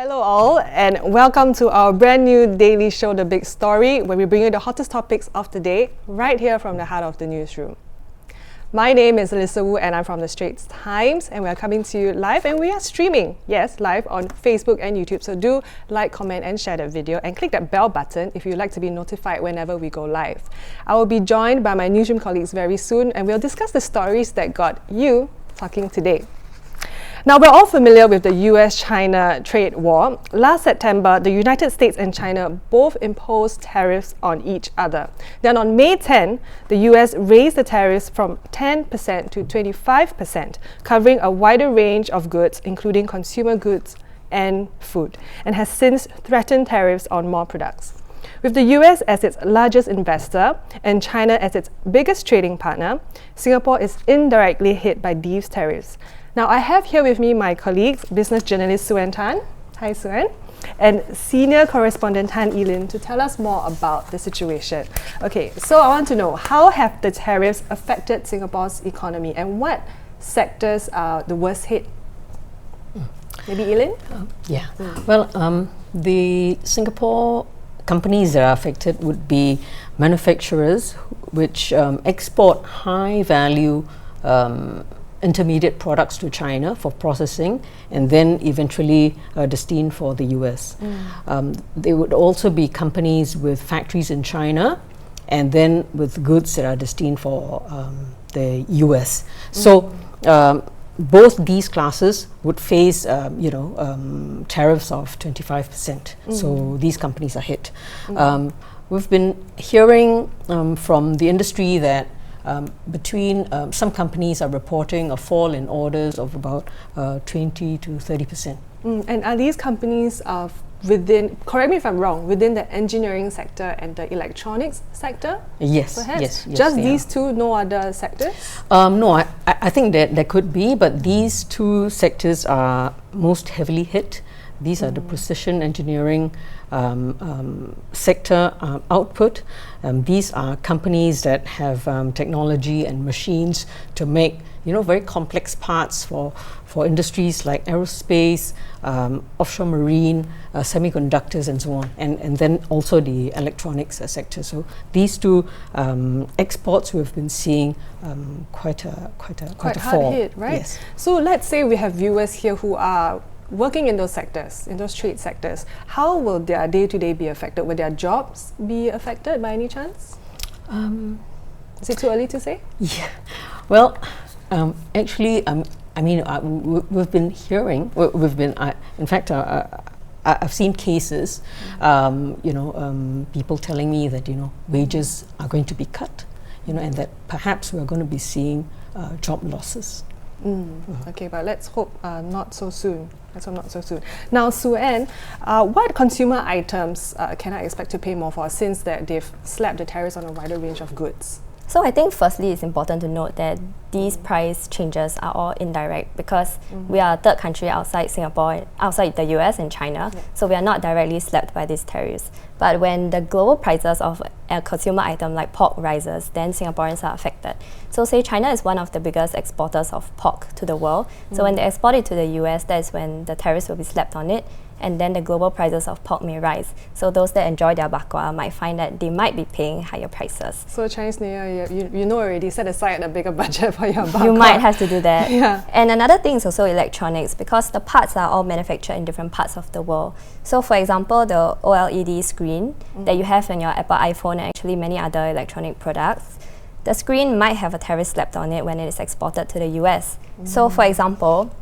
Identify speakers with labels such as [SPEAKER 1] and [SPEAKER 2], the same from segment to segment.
[SPEAKER 1] Hello all, and welcome to our brand new daily show, The Big Story, where we bring you the hottest topics of the day, right here from the heart of the newsroom. My name is Alyssa Wu and I'm from the Straits Times, and we are coming to you live, and we are streaming, yes, live on Facebook and YouTube. So do like, comment and share that video, and click that bell button if you'd like to be notified whenever we go live. I will be joined by my newsroom colleagues very soon, and we'll discuss the stories that got you talking today. Now, we're all familiar with the US-China trade war. Last September, the United States and China both imposed tariffs on each other. Then on May 10, the US raised the tariffs from 10% to 25%, covering a wider range of goods, including consumer goods and food, and has since threatened tariffs on more products. With the US as its largest investor and China as its biggest trading partner, Singapore is indirectly hit by these tariffs. Now, I have here with me my colleagues, business journalist Suen Tan, hi Suen, and senior correspondent Tan Ee Lyn to tell us more about the situation. Okay, so I want to know, how have the tariffs affected Singapore's economy, and what sectors are the worst hit? Maybe Ee Lyn?
[SPEAKER 2] Well, the Singapore companies that are affected would be manufacturers which export high value intermediate products to China for processing and then eventually destined for the US. There would also be companies with factories in China and then with goods that are destined for the US. So both these classes would face tariffs of 25%. So these companies are hit. We've been hearing from the industry that some companies are reporting a fall in orders of about 20 to 30%.
[SPEAKER 1] And are these companies within, correct me if I'm wrong, within the engineering sector and the electronics sector?
[SPEAKER 2] Yes,
[SPEAKER 1] perhaps?
[SPEAKER 2] yes.
[SPEAKER 1] Just these two, no other sectors?
[SPEAKER 2] No, I think that there could be, but these two sectors are most heavily hit. These are the precision engineering sector output. These are companies that have technology and machines to make very complex parts for industries like aerospace, offshore marine, semiconductors and so on, and then also the electronics sector. So these two exports we've been seeing quite a
[SPEAKER 1] hard
[SPEAKER 2] fall.
[SPEAKER 1] Hit, right?
[SPEAKER 2] Yes.
[SPEAKER 1] So let's say we have viewers here who are working in those sectors, in those trade sectors. How will their day-to-day be affected? Will their jobs be affected by any chance? Is it too early to say?
[SPEAKER 2] Yeah. Well, actually, we've been hearing. In fact, I've seen cases. People telling me that wages are going to be cut, and that perhaps we are going to be seeing job losses.
[SPEAKER 1] Okay, but let's hope not so soon. Let's hope not so soon. Now, Suen, what consumer items can I expect to pay more for since that they've slapped the tariffs on a wider range of goods?
[SPEAKER 3] So I think firstly it's important to note that these price changes are all indirect because we are a third country outside Singapore, outside the US and China, so we are not directly slapped by these tariffs. But when the global prices of a consumer item like pork rises, then Singaporeans are affected. So say China is one of the biggest exporters of pork to the world, so when they export it to the US, that is when the tariffs will be slapped on it, and then the global prices of pork may rise. So those that enjoy their bakwa might find that they might be paying higher prices.
[SPEAKER 1] So Chinese New Year, you know already, set aside a bigger budget for your bakwa.
[SPEAKER 3] You might have to do that.
[SPEAKER 1] Yeah.
[SPEAKER 3] And another thing is also electronics, because the parts are all manufactured in different parts of the world. So for example, the OLED screen that you have on your Apple iPhone and actually many other electronic products, the screen might have a tariff slapped on it when it is exported to the US. So for example,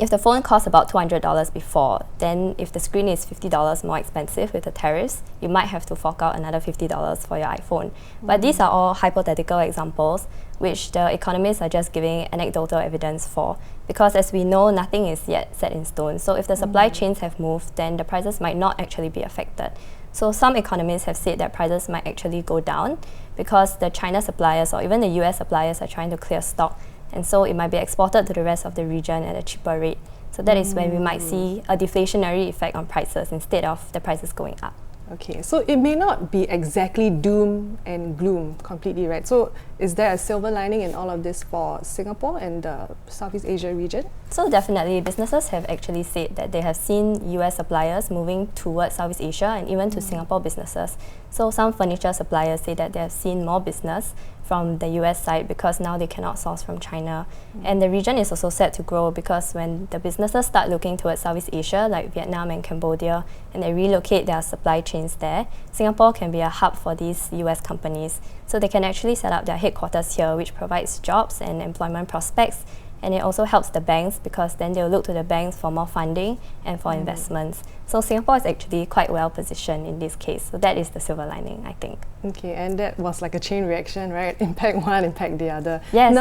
[SPEAKER 3] if the phone costs about $200 before, then if the screen is $50 more expensive with the tariffs, you might have to fork out another $50 for your iPhone. But these are all hypothetical examples which the economists are just giving anecdotal evidence for, because as we know, nothing is yet set in stone. So if the supply chains have moved, then the prices might not actually be affected. So some economists have said that prices might actually go down because the China suppliers or even the US suppliers are trying to clear stock, and so it might be exported to the rest of the region at a cheaper rate. So that is when we might see a deflationary effect on prices instead of the prices going up.
[SPEAKER 1] Okay, so it may not be exactly doom and gloom completely, right? So is there a silver lining in all of this for Singapore and the Southeast Asia region?
[SPEAKER 3] So definitely, businesses have actually said that they have seen US suppliers moving towards Southeast Asia and even to Singapore businesses. So some furniture suppliers say that they have seen more business from the US side because now they cannot source from China. And the region is also set to grow because when the businesses start looking towards Southeast Asia, like Vietnam and Cambodia, and they relocate their supply chains there, Singapore can be a hub for these US companies. So they can actually set up their headquarters here, which provides jobs and employment prospects. And it also helps the banks because then they'll look to the banks for more funding and for investments. So Singapore is actually quite well positioned in this case. So that is the silver lining, I think.
[SPEAKER 1] Okay, and that was like a chain reaction, right? Impact one, impact the other.
[SPEAKER 3] Yes.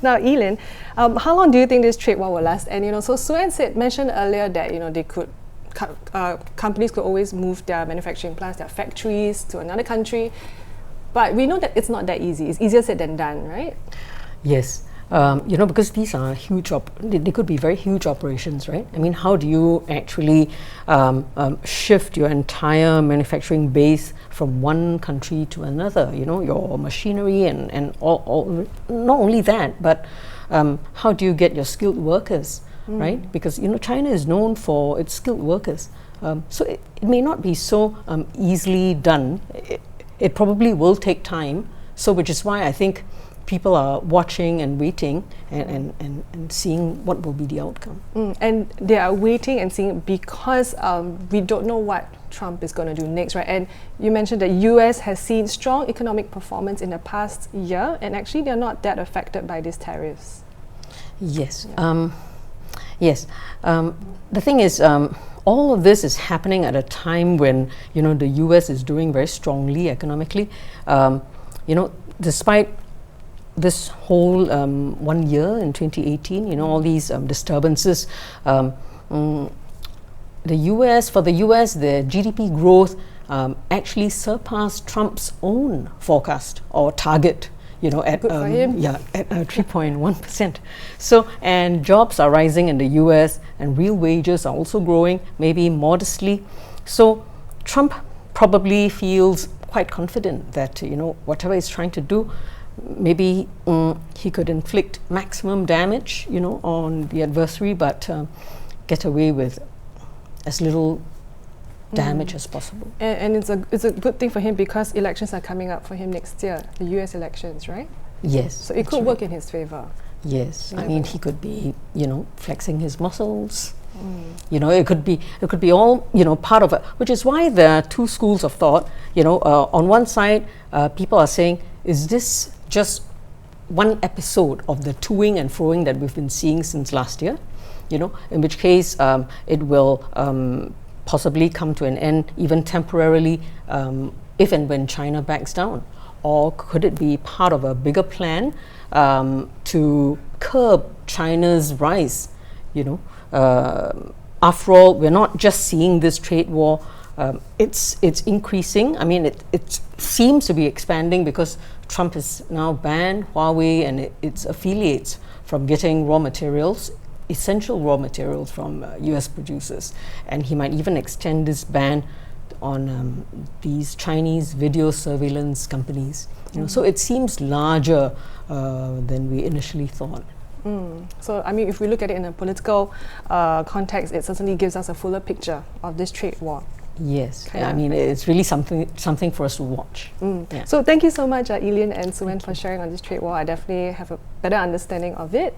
[SPEAKER 1] Now, Ee Lyn, how long do you think this trade war will last? And so Suen mentioned earlier that they could companies could always move their manufacturing plants, their factories to another country. But we know that it's not that easy. It's easier said than done, right?
[SPEAKER 2] Yes. Because these are huge, they could be very huge operations, right? I mean, how do you actually shift your entire manufacturing base from one country to another? Your machinery and all. Not only that, but how do you get your skilled workers, right? Because China is known for its skilled workers. So it may not be so easily done. It probably will take time. So which is why I think people are watching and waiting and seeing what will be the outcome.
[SPEAKER 1] And they are waiting and seeing because we don't know what Trump is going to do next, right? And you mentioned that US has seen strong economic performance in the past year, and actually they're not that affected by these tariffs.
[SPEAKER 2] Yes. Yes. The thing is, all of this is happening at a time when the US is doing very strongly economically. Despite this whole 1 year in 2018, all these disturbances, for the US, the GDP growth actually surpassed Trump's own forecast or target, at 3.1%. So, and jobs are rising in the US, and real wages are also growing, maybe modestly. So, Trump probably feels quite confident that whatever he's trying to do, maybe he could inflict maximum damage, on the adversary, but get away with as little damage as possible.
[SPEAKER 1] And it's a good thing for him because elections are coming up for him next year, the US elections, right?
[SPEAKER 2] Yes.
[SPEAKER 1] So it could work in his favor.
[SPEAKER 2] Yes. I mean, he could be, flexing his muscles. It could be all, part of it, which is why there are two schools of thought. On one side, people are saying, is this just one episode of the toing and froing that we've been seeing since last year? In which case it will possibly come to an end, even temporarily, if and when China backs down. Or could it be part of a bigger plan to curb China's rise? After all, we're not just seeing this trade war. It's increasing. I mean, it seems to be expanding because Trump has now banned Huawei and its affiliates from getting raw materials, essential raw materials from US producers. And he might even extend this ban on these Chinese video surveillance companies. So it seems larger than we initially thought.
[SPEAKER 1] So, I mean, if we look at it in a political context, it certainly gives us a fuller picture of this trade war.
[SPEAKER 2] Yes, I mean, it's really something for us to watch. Yeah.
[SPEAKER 1] So thank you so much, Ee Lyn and Suen, for sharing on this trade war. I definitely have a better understanding of it.